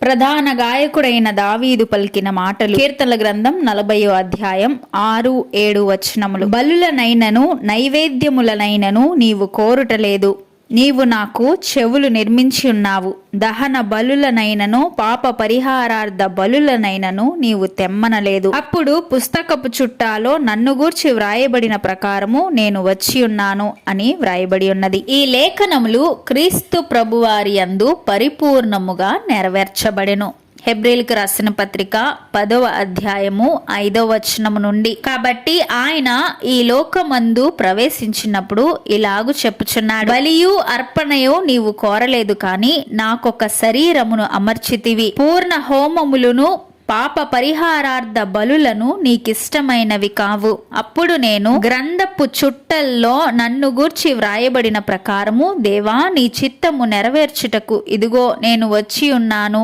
ప్రధాన గాయకుడైన దావీదు పలికిన మాటలు. కీర్తనల గ్రంథం 40వ అధ్యాయం 6-7 వచనములు. బలులనైనను నైవేద్యములనైనను నీవు కోరుటలేదు, నీవు నాకు చెవులు నిర్మించి ఉన్నావు. దహన బలులనైనను పాప పరిహారార్థ బలులనైనను నీవు తెమ్మనలేదు. అప్పుడు పుస్తకపు చుట్టాలో నన్ను గూర్చి వ్రాయబడిన ప్రకారము నేను వచ్చి ఉన్నాను అని వ్రాయబడి ఉన్నది. ఈ లేఖనములు క్రీస్తు ప్రభువారి యందు పరిపూర్ణముగా నెరవేర్చబడెను. హెబ్రీలకు రాసిన పత్రిక 10వ అధ్యాయము 5వ వచనము నుండి. కాబట్టి ఆయన ఈ లోకమందు ప్రవేశించినప్పుడు ఇలాగు చెప్పుచున్నాడు, బలియు అర్పణయు నీవు కోరలేదు, కాని నాకొక శరీరమును అమర్చితివి. పూర్ణ హోమములను పాప పరిహారార్థ బలులను నీకిష్టమైనవి కావు. అప్పుడు నేను గ్రంథపు చుట్టల్లో నన్ను గూర్చి వ్రాయబడిన ప్రకారము, దేవా నీ చిత్తము నెరవేర్చుటకు ఇదిగో నేను వచ్చి ఉన్నాను